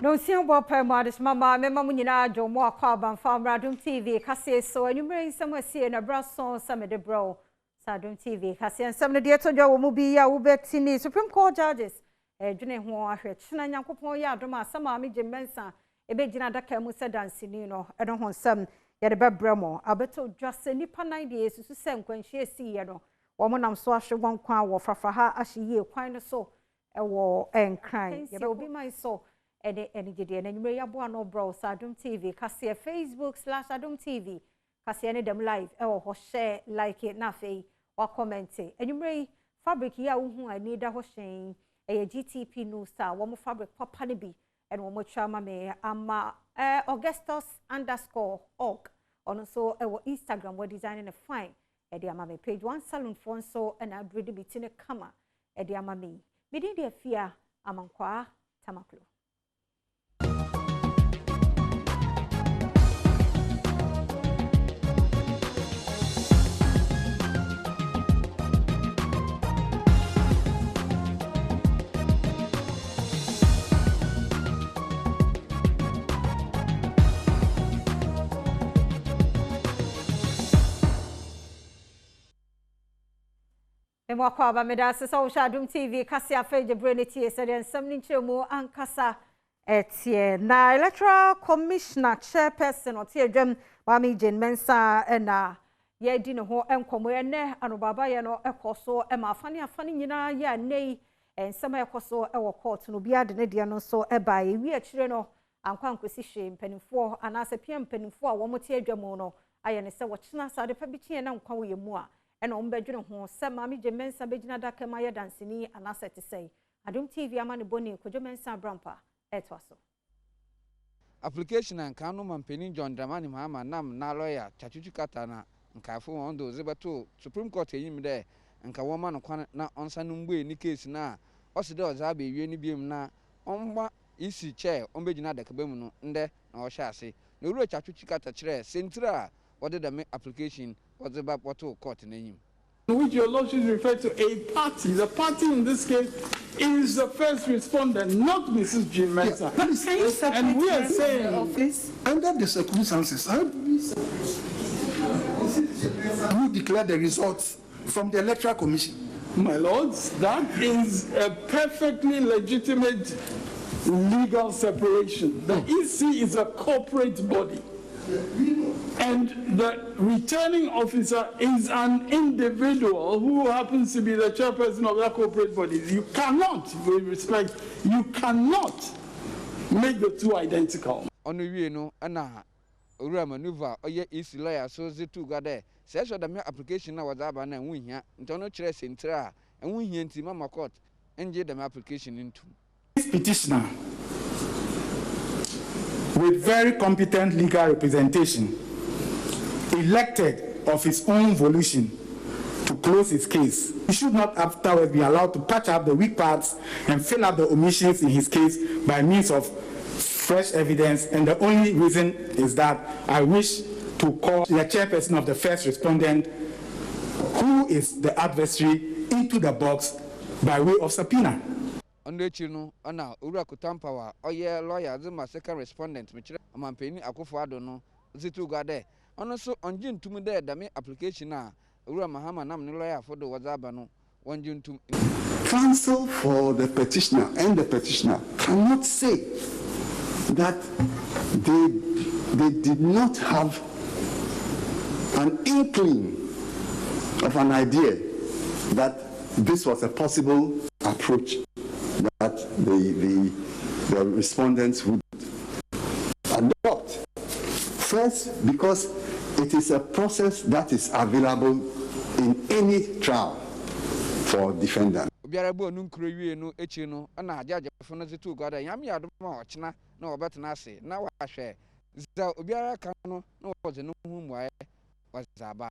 No simple permanent mama, Mamma Munina, Joe Moore Carbon Farm Adom TV, Cassie, so and you bring somewhere see in a brass song, some of the bro, Adom TV, Cassie, and some of the dear to Joe will be a Ubet Supreme Court judges, a Jenny Hoa, China Yanko Yadoma, some army Jim Mensa, a Bejina Dakamu said dancing, you know, I don't want some yet about Bremo. Alberto just a nipper 9 days to send when she see, you know, woman I'm so sure one crown or for her as she year, quite so a war and crying. You will be my soul. Any day, and you may have one or bro, Adom TV, Cassia Facebook/Adom TV, Cassia any them live, or share, like it, nothing, or comment it. And you may fabric ya who I need a washing, a GTP no star, one more fabric papa be, and one more charma me, Augustus_org, on so our Instagram, we're designing a fine, at the Amame page, one salon phone so, and I'd really be in a comma, at the Amame. Meaning their fear, Amankwa, Tamaklo. Mwakwa medase so Adom TV Cassia Feje Brenity said and something chemo ankasa etie na electoral commissioner chairperson or tie Mami Jane Mensa na ye di ne ho enkomo ene anobaba ye no ekoso e ma afani nyina ye nei ensema ekoso e wo court no bia de ne de no so e ba ye wi akire no ankwa nkosi hwe mpanimfo anase pia mpanimfo a wo mote adwamo no aye ne se wo chena sade pa bi tie na nkwa wo ye mu a and on bedroom home, some Mammy Jemensa Bejina Daka Maya Dancini, and I said to say, Adom TV Amani Boni, Kojomensa Brampa, etwaso. Application and Kano and Penny John Dramani Mama Nam, na lawyer, Chachuchi Katana, and Kafu on those Zebato, Supreme Court him there, and Kawaman na on Sanumwe, Nikis na, Osido Zabi, Yeni Beam na, on easy chair, on Bejina Daka Bemuno, and there, no chassis, no Chachuchi Kata chair, Centra, what did the application? What's about what to court in him? Which your lordship referred to a party. The party in this case is the first respondent, not Mrs. Jane Mensa. Yeah, and we are saying, under the circumstances, who declared the results from the Electoral Commission? My lords, that is a perfectly legitimate legal separation. The EC is a corporate body. And the returning officer is an individual who happens to be the chairperson of that corporate body. You cannot, with respect, you cannot make the two identical. On the way, no, Anna, Ura maneuver, or yet is lawyer, so the two got there. Says that the application now was up and we here, internal chess in Tra, and we here in Mama Court, and get them application into. This petitioner, with very competent legal representation, elected of his own volition to close his case, he should not afterwards be allowed to patch up the weak parts and fill up the omissions in his case by means of fresh evidence. And the only reason is that I wish to call the chairperson of the first respondent, who is the adversary, into the box by way of subpoena. On the chino, Anna, Ura Kutampawa, or yeah, lawyer, my second respondent, which I'm a penny, Akufado, no, the two got there. And also on June to me there, the main application now, Ura Mahama, Nam, no lawyer for the Wazabano, 1 June to. Counsel for the petitioner and the petitioner cannot say that they did not have an inkling of an idea that this was a possible approach that the respondents would adopt. First, because it is a process that is available in any trial for defendant. Obiarabo no nkrowie no echi no na ajaje fo no zetu goda yam ya do ma ochina na obetena ase na wa hwe za obiara ka no na wo ze no hu muaye wazaba.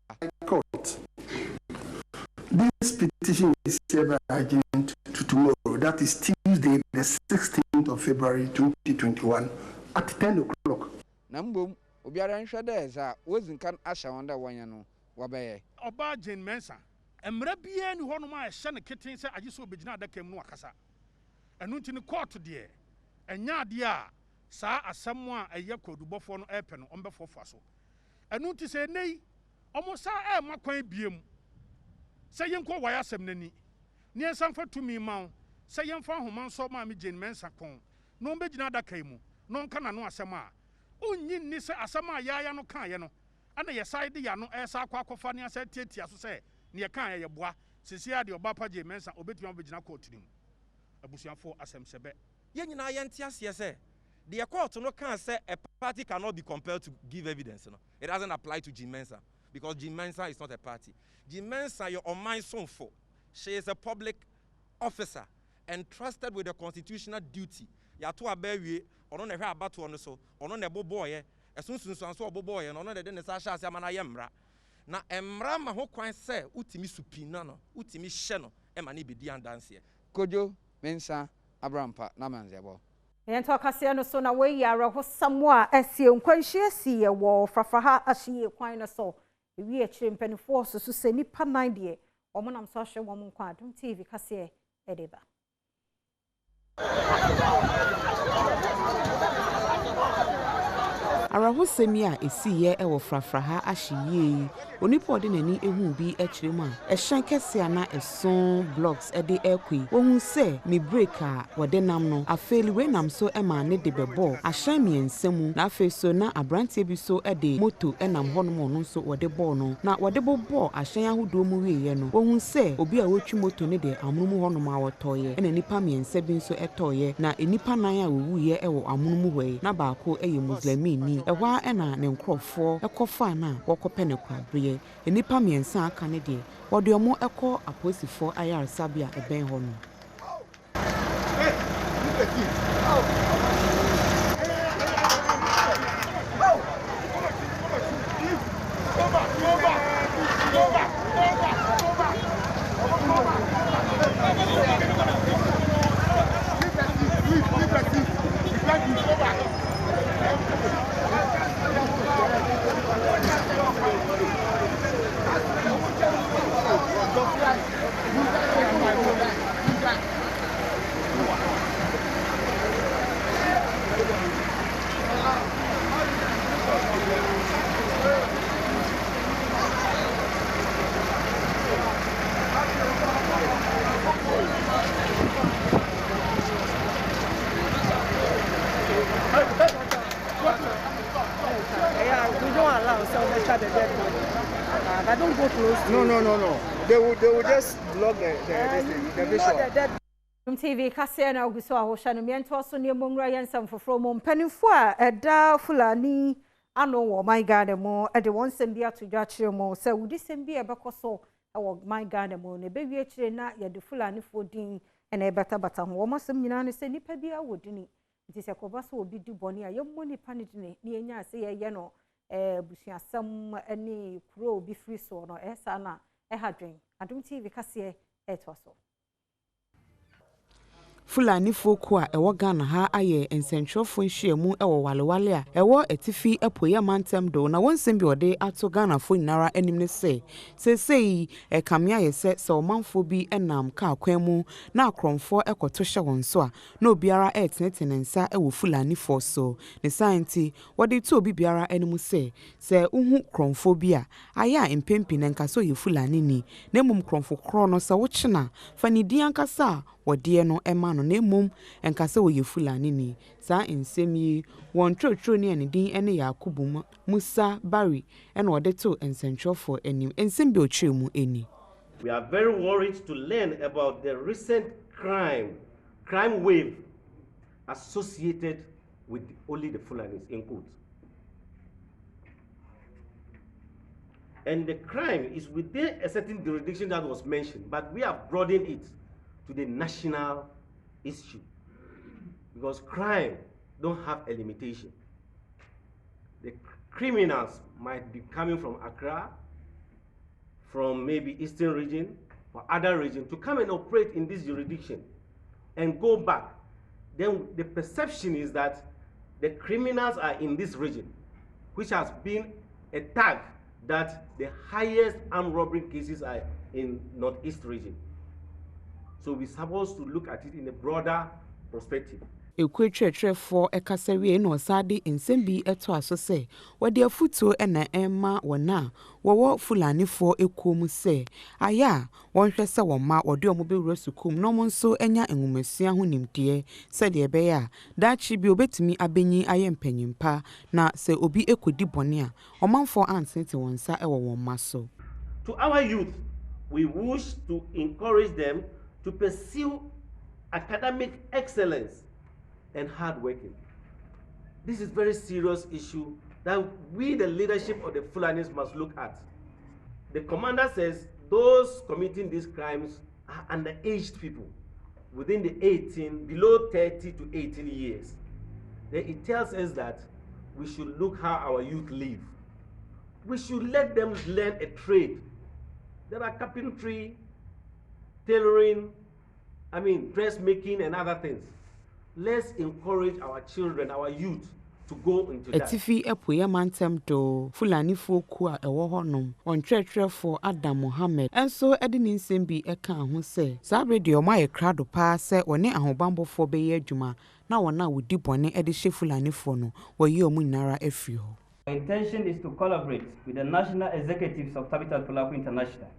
This petition is hereby adjourned to tomorrow, that is Tuesday, the 16th of February 2021 at 10 o'clock. Nambom obiara nhwe da za wozinkan asha wonda wanya no wabaye. Oba Jane Mensa emra bia ni hono ma ehye ne keten se agiso obegina adaka mu no akasa. Enu nti ni court de enya ade a saa asɛm a ɛyɛ kodubɔfoɔ no ɛpɛ no ɔmbɛfofa so ɛno nti sɛ nei ɔmo saa ɛma kwan biem sɛ yɛnkɔ wɔyɛ asɛm n'ani ne yɛnsa mfa tumi ma wo sɛ yɛmfa ahoma nsɔ ma me gyen mɛnsa kɔn na ɔmbɛgyina adaka yi mu na ɔnka n'ano asɛm a ɔnyi nni sɛ asɛm a yɛaya no kaeɛ no ana yɛsae de yɛano ɛsa akɔ akɔfa ne asɛ tiatia so sɛ ne yɛkaeɛ yɛboa sisi a deɛ ɔba pa gye mɛnsa ɔbɛtumi abɛgyina kɔɔto mu abusuafoɔ asɛm sɛbɛ yɛn nyinaa yɛnte aseɛ sɛ the court no can say a party cannot be compelled to give evidence. No? It doesn't apply to Jean Mensah because Jean Mensah is not a party. Jean Mensah, you're on my son for. She is a public officer entrusted with a constitutional duty. Ya to abewe, ono ne hwe abato no so, ono ne boboye, esunsunsun so boboye, ono ne de ne sa hye amana yemra. Na emra ma ho kwan se utimi supina no, utimi hye no, e ma ne bedi andanse. Kojo Mensah Abrampa na manzebo. Yɛnto akaseɛ no so na wɔyi araho samwa asie nkwanhyia sie wɔ frafraha ahye kwan no so ewi akyire mpanifo so so sɛ nipa 9 deɛ ɔmo nam so ahwɛ wɔn nkwa Adom TV kaseɛ ɛdeba Arahosemi a esiye ewo frafraha ahyiye onipa ode nani ehu bi akyire mu a ehyan kese ana eson blocks ede ekwi ohun se me break a wode nam no afeli we nam so ema ne de bebo ahyan miensemu na afe so na abrante bi so ede moto enam hono mo no so wode ball no na wode bobo ahyan ahodo mu wiye no ohun se obi a wotwi moto ne de amunumu hono ma wotoye ena nipa miensa bi so etoye na enipa nan a wowuye ewo amunumu hwe na baako eye muslimini ewa ena ne nkrofo ekofa na wokope ne kwabre enipa miensa aka ne de wode omo eko aposifo ayar sabia eben ho no I don't go close to No. They will just block the visual. Adom TV kaseɛ na oguso a hosha no miento so ne monwura yensam foforo mo mpanifo a ɛda fulani ano wɔ my garden mo ɛde wɔn nsɛm bi ato dwa kyerɛ mo sɛ wudi sɛm bi ɛbɛkɔ so ɛwɔ my garden mo ne bewie kyerɛ na yɛde fulani fo din ɛna ɛbɛtabata ho wɔn asɛm nyinaa ne sɛ nipa bi awodini nti sɛ kɔba so obi di bɔne a yɛmmɔ nipa ne dine ne yɛnya sɛ yɛyɛ no busuasɛm ne kuro obi firi so no ɛsa na ɛhadwen Adom TV kaseɛ ɛto so Fulani folk a ewo Ghana ha aye ensentwofo nhyiamu ewo walewale a ewo etifi epoye mantem do na wonsem bi ode ato Ghana fo nyinara anim ne se sesei kamea ye se omanfo bi enam ka kwan mu na akromfo ekoto hye won so a na obiara etenetene nsa ewo Fulani fo so ne science wode to obi biara anim se uhu kromfo bi a aya empempi ne nkaso ye Fulani ni na mum kromfo kro no se wo kyena fani di ankasa wode no ema no na mum enkasa wo ye Fulani ni sa ensem yi won trotro ne anidin ene Yakubu Musa Bari ena wode to ensentwofo anim ensem bi otwemu eni. We are very worried to learn about the recent crime wave associated with only the Fulanis in quotes. And the crime is within a certain jurisdiction that was mentioned, but we have broadened it to the national issue because crime don't have a limitation. The criminals might be coming from Accra, from maybe Eastern region or other region to come and operate in this jurisdiction and go back. Then the perception is that the criminals are in this region, which has been a tag that the highest armed robbery cases are in Northeast region. So we're supposed to look at it in a broader perspective. Equatrefo Ekaserie no Sadi in Sembi eto asose, where their futo ena Emma wana, wawa Fulani for ekumu se. Aya, one shesa wama or do mobile resukum, no one so enya engumesia hunim dear, said the bear. That she be obet me abenyi ayem penyimpa, na se obi ekudi bonia, or man for answer to one sa ewa one maso. To our youth, we wish to encourage them to pursue academic excellence and hard working. This is a very serious issue that we, the leadership of the Fulanis, must look at. The commander says those committing these crimes are underaged people within the below 30 to 18 years. Then it tells us that we should look how our youth live. We should let them learn a trade. There are carpentry, tailoring, dressmaking and other things. Let's encourage our children, our youth, to go into that. Etifi epoya mantem do Fulani foku a ewo honom on tretre for Adam Mohammed enso edini nsem bi eka ho se sa radio ma ye krado pa se woni ahobambo fo be ye adwuma na wona wodi bone ede hye Fulani fo no woyi omu nyara afri ho. Our intention is to collaborate with the national executives of Habitat for Life International,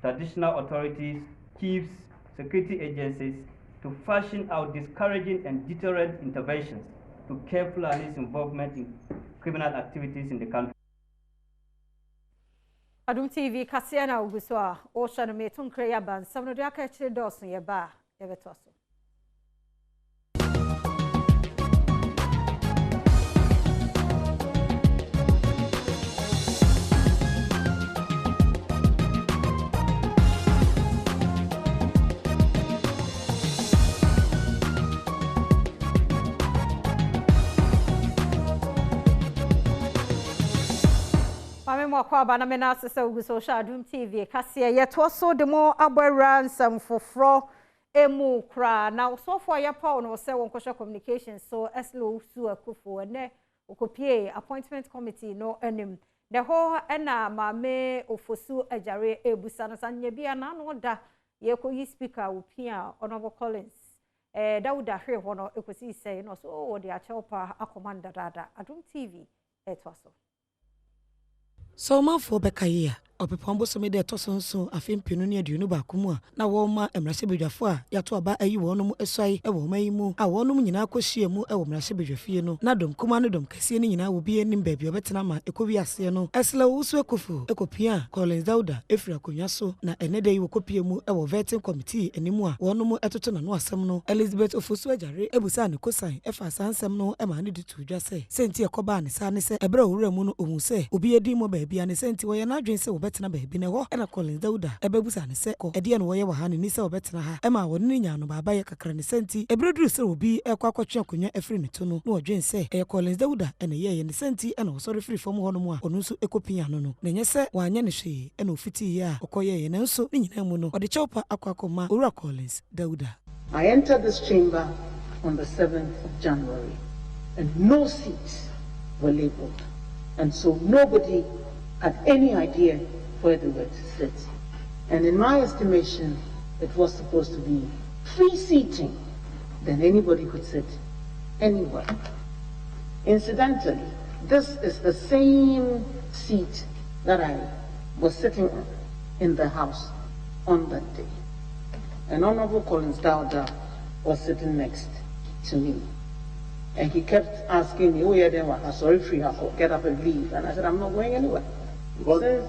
traditional authorities, chiefs, security agencies to fashion out discouraging and deterrent interventions to curb Fulani's involvement in criminal activities in the country. Adom TV Kasiana Uguswa, Ocean Metun Kreyaban, some of the Akachi Dawson Yaba, Evertosso. Kwa bana mena sese uguso Adom TV Kasia yeto so de mo abara nsam foforo emu kra na so for ya pa no se won kwasha communication so eslo su akufo ne okopie appointment committee no enim the whole ena mame ofosu ajare ebusa no sanye bia na no da ye ko yi speaker opia honorable Collins Dauda hwe hono ekosi say no so de acheopa akomanda dada Adom TV eto so. So man for Bekaya, or Pepombo some de Tosson, a film Pinunia Dunu Bakumua, na Woma and Rasibijafua, Yatuaba, a you wonum esai, a womaimu, a wonum in Aquashiamu, a woman Rasibijafino, Nadum, Commandum, Cassiani, will be an baby of Betanama, Ecovia Siano, Esla Usuakufu, Ecopia, Collins Dauda, Efra Cunyaso, na Enede Wokopiamu, a vetting committee, anymore, one Etoton and Wasamno, Elizabeth of Fuswajari, Ebusan, Cosine, Efa Sansamno, Emma needed to just say, Sentia Coban, Sanise, a bro Remuno Umuse, Ubi a demo baby and a senti where not drink so better baby never, and a Collins Dauda, a Bebusan, Seco, a Dian Waya Wahani Nisa better, Emma, one Nina, no Babaya Cacrani Senti, a brood will be a quacochacunya, a free Nituno, no Jane say, a Collins Dauda, and a year in the senti, and also free from one more, or Nusu Ecopiano, then yes, sir, one Yanishi, and no 50 year, or Koya, and also Ninamuno, or the chopper Aquacoma, Ura Collins Dauda. I entered this chamber on the 7th of January, and no seats were labeled, and so nobody had any idea where they were to sit. And in my estimation, it was supposed to be free seating, then anybody could sit anywhere. Incidentally, this is the same seat that I was sitting on in the House on that day. And Honorable Collins Dauda was sitting next to me. And he kept asking me, oh yeah, then what? Sorry, free, get up and leave. And I said, I'm not going anywhere. What is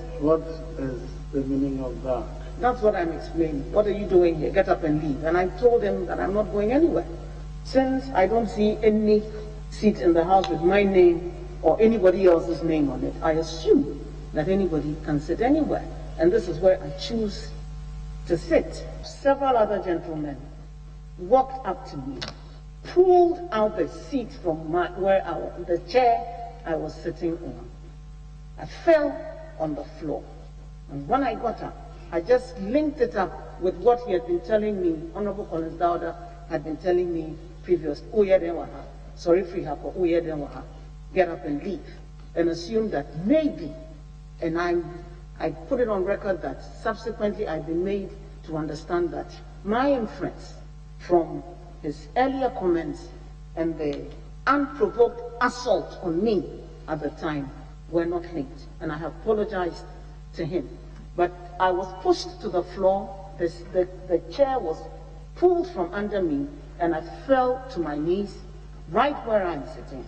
the meaning of that? That's what I'm explaining. What are you doing here? Get up and leave. And I told him that I'm not going anywhere. Since I don't see any seat in the House with my name or anybody else's name on it, I assume that anybody can sit anywhere. And this is where I choose to sit. Several other gentlemen walked up to me, pulled out the seat from the chair I was sitting on. I fell on the floor. And when I got up, I just linked it up with what he had been telling me, Honorable Collins Dauda had been telling me previously, sorry, free hako, get up and leave. And assumed that maybe, and I put it on record that subsequently I've been made to understand that my inference from his earlier comments and the unprovoked assault on me at the time were not linked, and I have apologized to him. But I was pushed to the floor, the chair was pulled from under me, and I fell to my knees right where I'm sitting.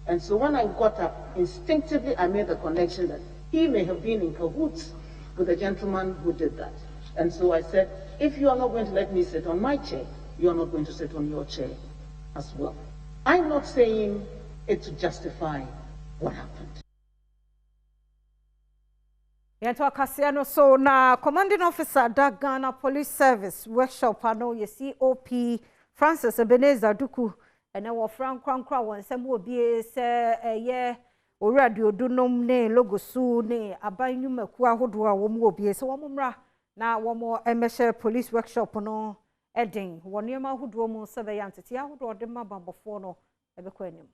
And so when I got up, instinctively I made the connection that he may have been in cahoots with the gentleman who did that. And so I said, if you are not going to let me sit on my chair, you are not going to sit on your chair as well. I'm not saying it to justify what happened. Yanto Akasiano so na commanding officer da Ghana Police Service workshop ano ye COP Francis Ebenezer Duku ene wo Frank Krankra won sem obi se ye oradio dunom ne logosu ne abanyumaku ahodo a wo mu obi se wo mmra na wo mo emeshe police workshop no edin wonema ahodo mu se be yantete ahodo de mabambofo no ebekọ anim.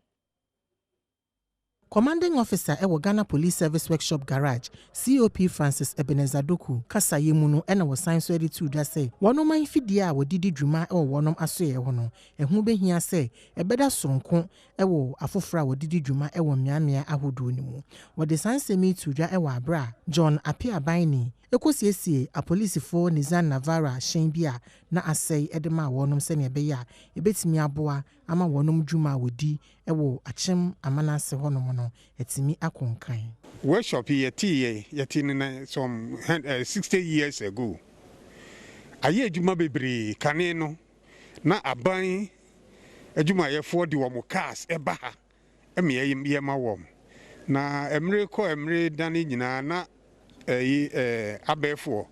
Commanding officer ewo Ghana Police Service Workshop Garage, COP Francis Ebenezer Doku, kasa yemunu ena wo sign so ready to da say, wono man fidie a wodidi dwuma ewo wonom asoye ho no, ehu behia say, ebeda soronko ewo afofra wodidi dwuma ewo mmeamea ahodo ni mu. Wode san semi to dwa ewo abra, John Apia Baini, ekosiesie a policefo Nizan Navara Shenbia na asay edema wonom se ne be ya, ebetimi aboa ama wonom dwuma wodi ewo achem amanase honom no etimi akonkan. Workshop yeti some 60 years ago. Aye dwuma bebre kane no na aban adwuma ye for di wo cars eba ha eme ma wom. Na emre ko emre dane nyina na abefo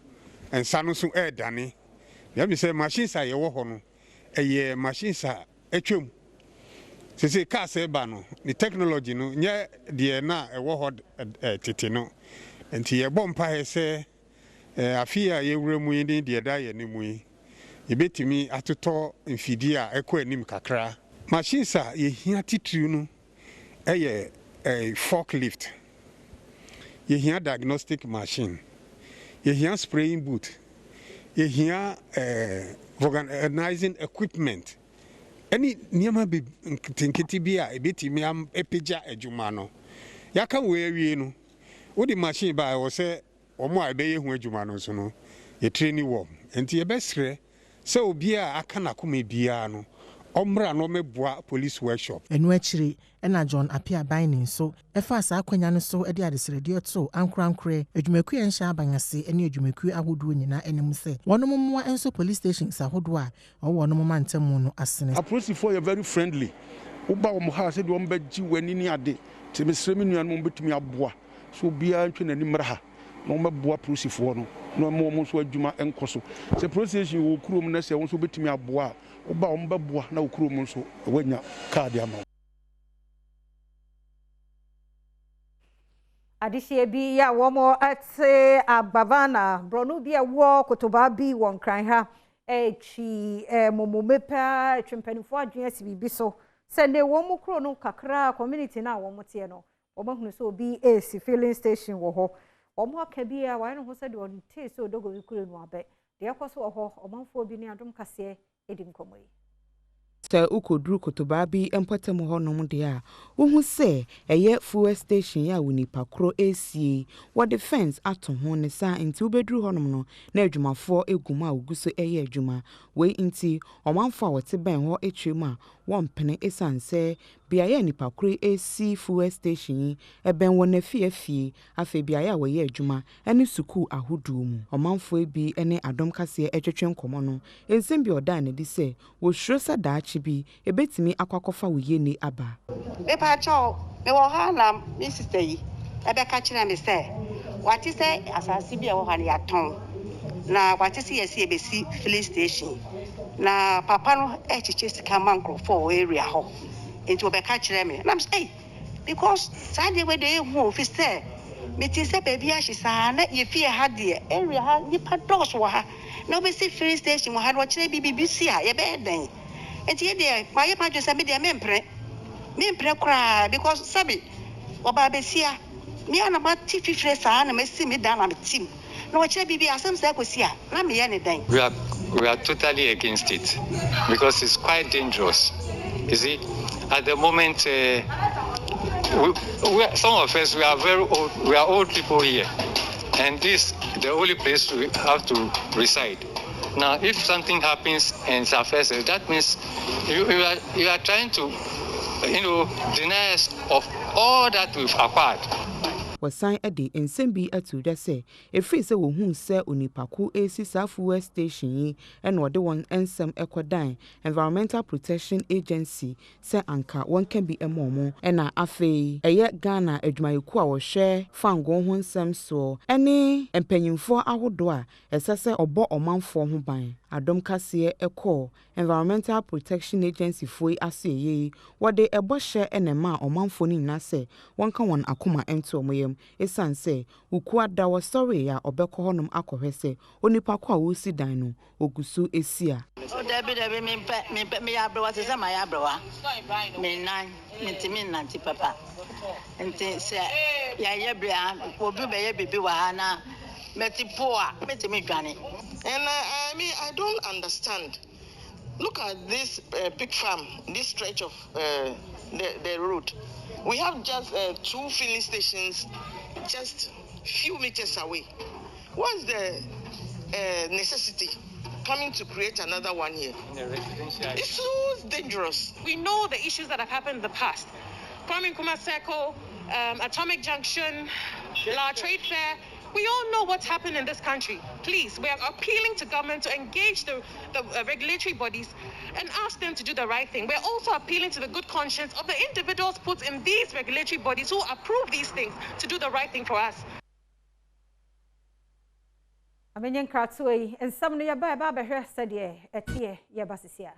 ensa no so dane. Ya mi say machines a ye wo ho no eye machines a etwem. Se cars eba no the technology no nye de na ewo ho tete no. Enti ye bompa he se afia ye wuramu yi de da ye ne mu yi. Ye betimi atoto mfidi a ekọ anim kakra. Machines a ye hia titru no eye forklift. Ye hia diagnostic machine. Ye hia spraying booth. Ye hia organizing equipment. Any niama be tinkiti bia ebetimi am epeja adwuma no. Yaka we no. Wo di machine ba wo se omo a be ye hu adwuma no so no. Ye training worm. Enti ye besre se obi a aka na koma bia no. Omra no meboa police workshop. Enu akiri ena John Apia Baini so efa sa akwanya no so ede adesrede to ankrankre adwumaku enhya abanyase ene adwumaku ahodo nyina enim se wonom mmoa enso police station sa ahodo a wonom mantamu no asene. Approach for you very friendly. Uba wo ha se de wo mbagi wani ni ade te mesremi nuan mo betumi aboa so bia ntwe nani mra ha no meboa approach for no mo so adwuma enkoso se procession wo kurom na se wo so betumi aboa oba ombabua na okuro mu nso wanya card ama adihye bi ya womo ate abavana bronu bi ewo kotoba bi won kran ha echi momomepa twempanifo adwen asibibi so sende womo kuro no kakra community na womo tie no womo hunu so bi AC filling station wo ho womo aka bi ya wan ho se de on te so dogo bi kuro no abe de yakoso wo ho omanfo bi ne adom kase edim komoyi Sir ukodru kotoba bi empatem honom de a wohu se eye fuel station ya wonipa kro esie wo defense ato ho ne sa nti ubedru honom no na adwumafo eguma oguso eye adwuma we nti omanfo a wote ben ho etwem a wompene esanse biaye nipa kro esi fuel station eben wona fie afa biaye a woye adwuma ene suku ahodo mu omanfo ebi ene adom kase etwetwen komo no ensem bi oda ne di se wo hrosa da bi ebetimi akwakofa wuye ni aba epa cho me wo ha na mi sister yi ebe ka kire me se wati se asasi bi e wo ha ne yaton na wati se yesi ebesi filling station na papa no echiche sika mankrofo area ho enti obe ka kire me na me say because sade we dey hu officer me ti se baby a hisa na ye fie ha de area ha nipa dos wo ha na obesi filling station wo ha no kire BBC a ye be den enti dey maye pa jose me dey me mpre kra because sabi oba besia me ana ma ti fifre sa na me si me dan na me tim na wo kire bibi asem sa kosia na me ye ne dan. We are we are totally against it because it's quite dangerous. You see, at the moment, some of us, we are very old. We are old people here, and this the only place we have to reside. Now, if something happens and it affects us, that means you are trying to, deny us of all that we've acquired. Wasan ade ensem bi atu da se efri se wo hu se onipako AC Southwest Station yi ena ode won ensem ekodan Environmental Protection Agency se anka won kan bi emomo ena afei eye Ghana adwumayeku a wo hwe fango ho nsem so ene empanyimfo ahodo a esese obo omanfo ho ban Adom kase eko Environmental Protection Agency foi aseye wode ebo hye enema omanfo ni na se won kan won akoma ento omoyem esan se ukua da wo sorry ya obekọ honum akọhwe se onipa kwa wo si dan no ogusu esia o debi me ya brewa se ma ya brewa me nan me nanti papa ente se ya ye bra obi be ye bibi wa ha na meti poa meti me dwane. And I mean, I don't understand. Look at this pig farm, this stretch of the road. We have just 2 filling stations just few meters away. What's the necessity coming to create another one here? It's so dangerous. We know the issues that have happened in the past. Kwame Nkrumah Circle, Atomic Junction, La Trade Fair. We all know what's happened in this country. Please, we are appealing to government to engage the regulatory bodies and ask them to do the right thing. We're also appealing to the good conscience of the individuals put in these regulatory bodies who approve these things to do the right thing for us. Amenyen kratoi en samno ya ba hwe sede etie ya basisia.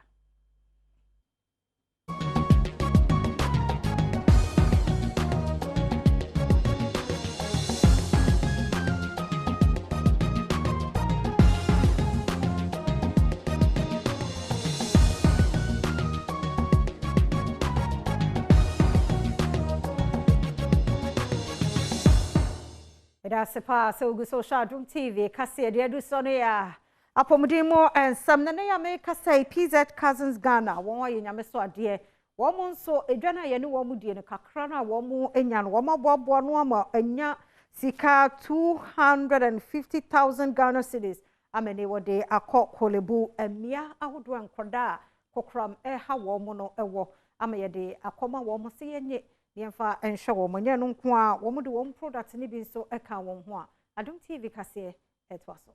Sepa so go social Adom TV kase de adu so no ya apomudimo ensam na ya me kase PZ Cousins Ghana won ye nyame so ade won so edwana ye ne won die no kakra na won enya no won abobo no ama enya sika 250,000 Ghana cedis amene wode akọ kolebu emia ahodo enkoda kokram ha won no ewo ama ye de akoma won se yenye Yemfa ensho womonye no nko a wo de wo product ni bi so eka won ho a Adom TV kase etwaso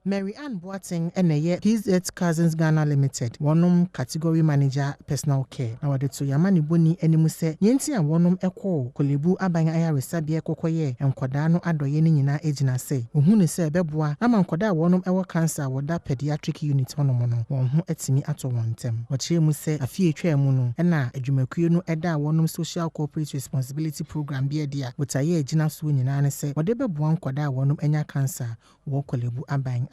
Mary Ann Boateng eneye PZ Cousins Ghana Limited wonum category manager personal care na wade to yamani boni enimu se yenti a wonum ekọ kolebu aban ayaresabie kokoye enkoda no adoye ni nyina ejina se ohun ne se beboa ama enkoda wonum ewo cancer woda pediatric unit wonom no won ho etimi ato wontem wache mu se afie etwa mu no na adwumakuo no eda wonum social corporate responsibility program bi dia wotaye ejina so nyina ne se wade beboa enkoda wonum enya cancer wo kolebu aban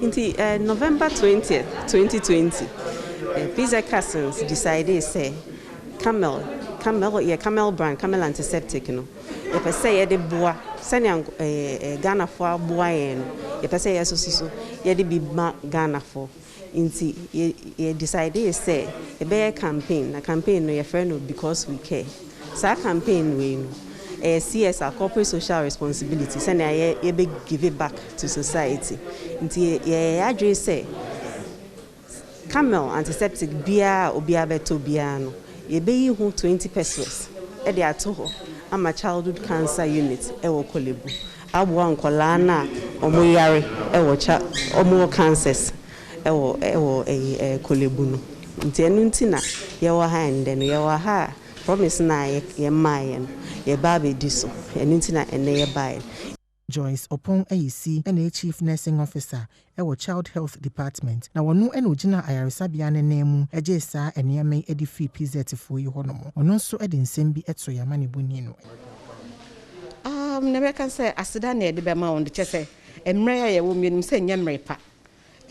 Inti November 20th, 2020, PZ Cousins decided say Camel brand, Camel antiseptic no. Ye per se ye de boa, senya Ghana for boa yen. Ye per se ye so ye de bi Ghana for. Inti ye decided say ye be campaign, na campaign no ye friend no because we care. Sa campaign we no. CSR corporate social responsibility send ye be give it back to society nti ye address say Camel antiseptic bia obia beto bia no ye be yi hu 20 pesos e de ato ho ama childhood cancer unit e wo kolebu abo ankola na omo yare e wo omo cancers e wo kolebu no nti enu nti na ye wo ha ende no ye wo ha promise na ye mayen ye baby diso enintina ene ye buy Joyce Opon AEC and Chief Nursing Officer ewo Child Health Department na wonu ene ogina ayaresabia ne nemu ejesa eneme edifi PZ fo yi honomo ono so ede nsem bi eto yamane boni no ne can say asida na ede be ma on de chese emre ya ye wo mienum se nyemre pa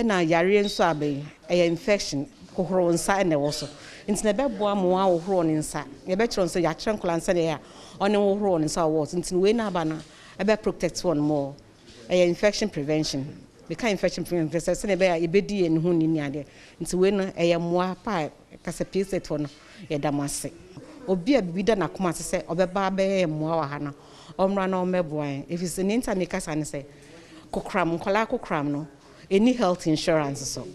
na yare nso aben infection kohoro nsa ene wo so ntina beboa mo ahohoro ne nsa ye be kiro nso ya kyenkola nsa ne ya one ahohoro ne nsa wo ntina we na aba na ebe protect one more infection prevention Beka infection prevention se ne be a ebedi en ho ni ade nti we no eye moa pa kasa pieces to no ye damase obi a bibida na koma se obeba be moa wa ha no omra na omeboan if it's an internet kasa ne se kokram kola kokram no any health insurance so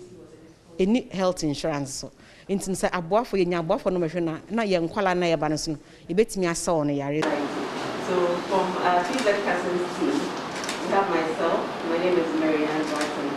nti se aboafo ye nya aboafo no mehwe na ye nkwala na ye ba no so no ebetimi asaw no yare. So from PZ Cousins team, we have myself. My name is Marianne Barton.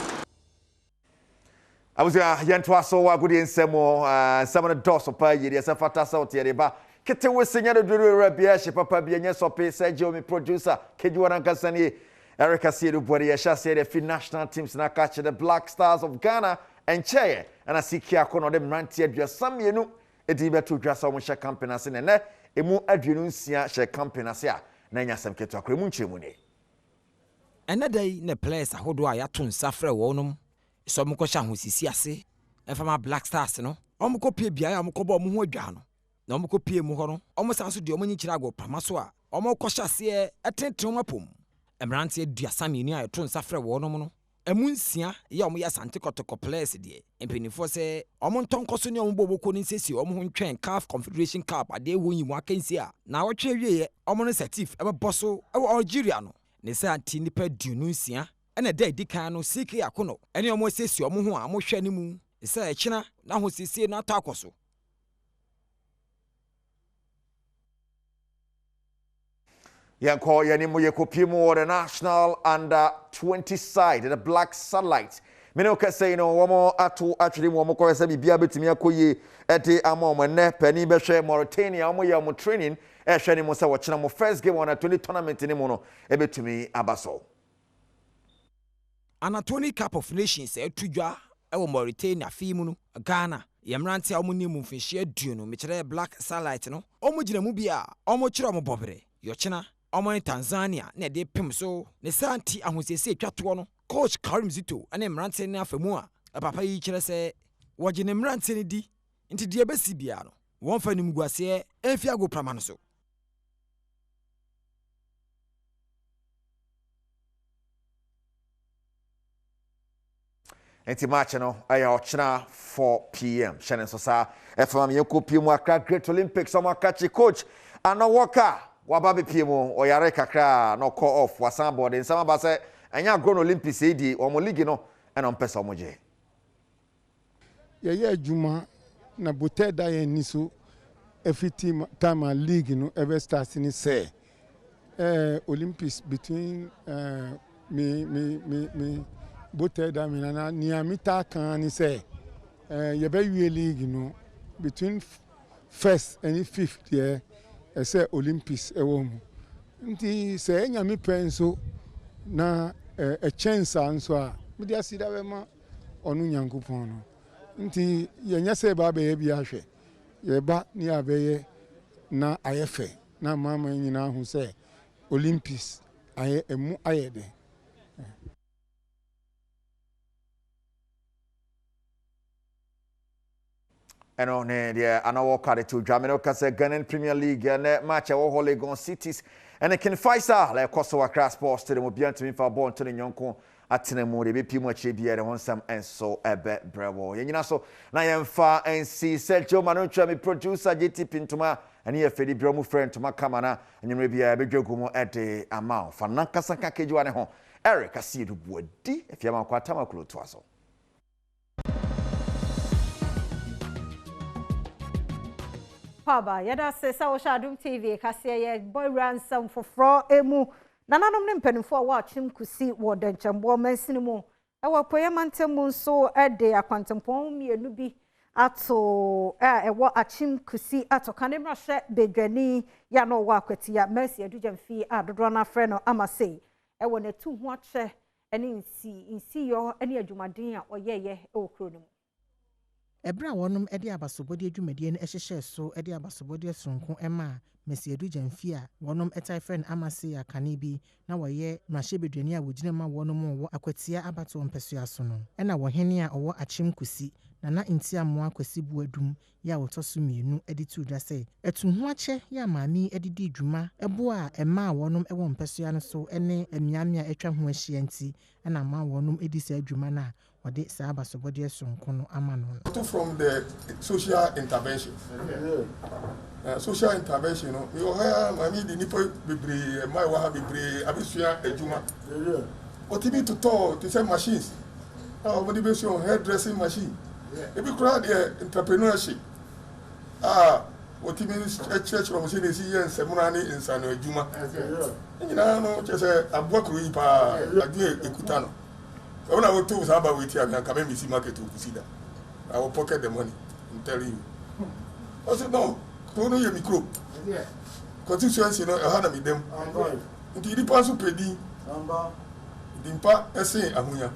I was yento aso wa gudi nsemo some of the doors of pay ye se fata sa otie ba kete we senya do duru rabia she papa bi enye sope Sergio mi producer kejuwa nkasani Erica Siedu Bori ya shase the national teams na catch the Black Stars of Ghana and Cheye and asikia kono dem ranti adua samienu edi beto dwasa omo she campaign ase ne emu aduenu nsia she campaign ase a na nya sam keto akremu nchemu ne ene dai ne players ahodo a yato nsa frɛ wɔnom so mo ko hya hosisi ase efama Black Stars no omo ko pie bia ya omo ko ba omo ho adwa no na omo ko pie mu ho no omo san so de omo nyi kira go prama so a omo ko hya se etenten mapom emrante aduasa mienu a yato nsa frɛ wɔnom no emu nsia ya omo ya sante kotoko players de empinifo se omo ntonko so ne omo boboko ni sesi omo ho ntwen CAF Confederation Cup ade wo yimu akansi a na wotwe wieye omo no certif ebeboso ewo Algeria no ne se anti nipa duonu nsia ena da edikan no CK akono ene omo sesi omo ho a mo hwe ne mu se ekina na ho sesi na ato akoso. Yanko yanimu yekopimu the national under 20 side the Black Satellite menoka say no womo atu actually womo ko se bibia betimi akoye ete amom ne pani be hwe Mauritania omo ye mo training hwe ni mo se wo kina mo first game on a 20 tournament ni mo no e betumi abaso ana 20 Cup of Nations etudwa e wo Mauritania fi mu no Ghana yemrante a omo ni mu mfinhye aduo no me kire Black Satellite no omo gina mu bia omo kire omo bobere yo kina omo Tanzania na de pim so ne santi ahosese atwato no coach Karim Zito ane mrante ne afamu a papa yi kire se woje ne mrante ne di nti de besi bia no won fa nim guase enfi ago prama no so enti match no aya ochina 4 p.m. Shannon Sosa efam yekopi mu Accra Great Olympics omo kachi coach Anawoka wababe piemo oyare kakra no call off wasan board nsama ba se anya grown Olympics edi omo league no ena mpesa omo je ye adwuma na boteda ye niso every time league no ever starts in say Olympics between me boteda me na niamita kan ni say ye be we league no between first and fifth year ese Olympics ewo mu nti se enyame penso na a chance anso a me dia sida we ma onu nyankopon no nti ye nya se ba be bia hwe ye ba ni abeye na ayefe na mama nyina hu se Olympics aye emu ayede eno ne dia Anawoka de to Jamino kase Ghanaian Premier League ne match e wo Legon Cities ene kin Faisal la koso Accra Sports Stadium obiantu mi fa ball to ne nyonko atena mu de be pi mu ache bia de wonsam enso ebe brewo yenyina so na yemfa NC Sergio Manutwa mi producer GT Pintuma ani ye fedi bro mu friend to makama na enyimre bia bedwagu mu ede amount fa nankasa ka kejuwa ne ho Eric Asiedu Bodi efiama kwa tamakulu to aso Paba yada se sa wo Adom TV kase ye boy ransom foforo emu nananom ne mpanimfo a waachim kusi wo denchembo mansini mu e wo poye mantemu nso ede akwantempon mienu bi ato e wo achim kusi ato kanemra hye bedwani ya no wa akwatia mercy adujamfi adodo na frɛ no amase e wo ne tu ho ache ene nsi yo ene adwumaden a oyeye e wo kro no Ebra wonum ede abasobodi adwumadie ne ehyehye so ede abasobodi sonko ema Mesiedu Jamfi a wonum etai friend amase ya kanibi na woye mrahye bedwani a wogina ma wonum wo akwatia abato mpesua so no ena wo hene a owo achim kusi Nana Ntiamoa Kwesi Buadum ya wotoso mienu editu da say etu ho ache ya maami edidi dwuma ebo a ema wonom ewo mpeso no so ene amiamia etwa ho ahia nti na ma wonom edisa dwuma na wode saa basobode sonko no ama no. From the social intervention. Social intervention no we oha maami di nipo bebre mai wa ha bebre abisua adwuma. What you need to talk to say machines. Motivation hairdressing machine. If you crowd the entrepreneurship, what you mean is church from City and Semunani in San Juma. You know, just a work with a Kutano. When I will talk about with you, I can come and see market to see that. I will pocket the money and tell you. I said, no, don't you micro. Constituency, you know, I had with them. Until the person paid Dimpa, essay, Amuya.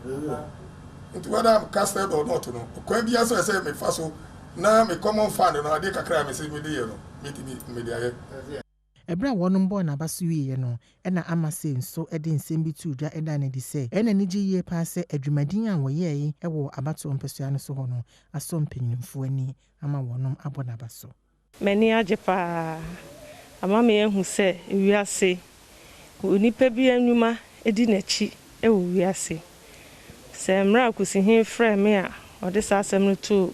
Into whether I'm casted or not, no. When be as I say, me faso, now me common fund, and I take a crime, say, me dear, media. Ebra wonom boy na basuye no na amase nso ede nsem bi tu dwa eda na di se ena ni giye pa se adwumadin a woye yi ewo abato mpesua no so ho no aso mpanyimfo ani ama wonom abona baso. Mani ajepa ama me ehu se wiase onipa bi anwuma edi nachi ewo wiase. Se mra kusi hin frɛ me a ɔde saa asɛm no to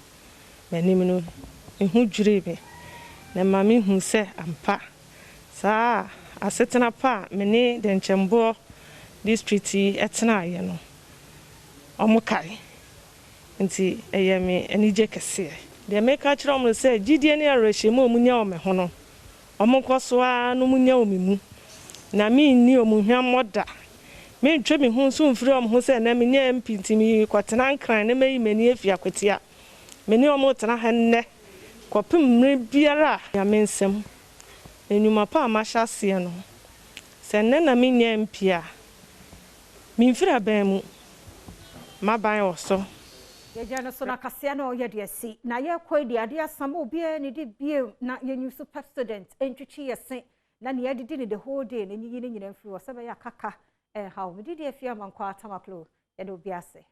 m'anim no ehu dwire me na ma me hu sɛ ampa saa asetena pa me ne de nkyembo district etena ye no ɔmokae nti ɛyɛ me anije kɛse de me ka kyerɛ ɔmo sɛ gidie ne arɛhyɛmu omunya ɔme ho no ɔmonkoso a no munya omimu na me ni omuhwa moda me ntwe me hu so mfiri ɔmo ho sɛ na me nya mpintimi kwatena nkran na meyi mani afi akwatia me ne ɔmo tena henne kɔpem mre biara ya me nsɛm enuma pa ma hyase no sɛ nne na me nya mpia me mfiri aban mu maban wɔ so ye jana so na kase na oyɛ de asi na ye kɔ de ade asam obi ne de bie na ye new super student entwitwi yɛse na ne yɛdidi ne the whole day na nyi ne nyina mfiri wɔ sɛ bɛ ya kaka how me did afia man kwa tamaklo ye do biase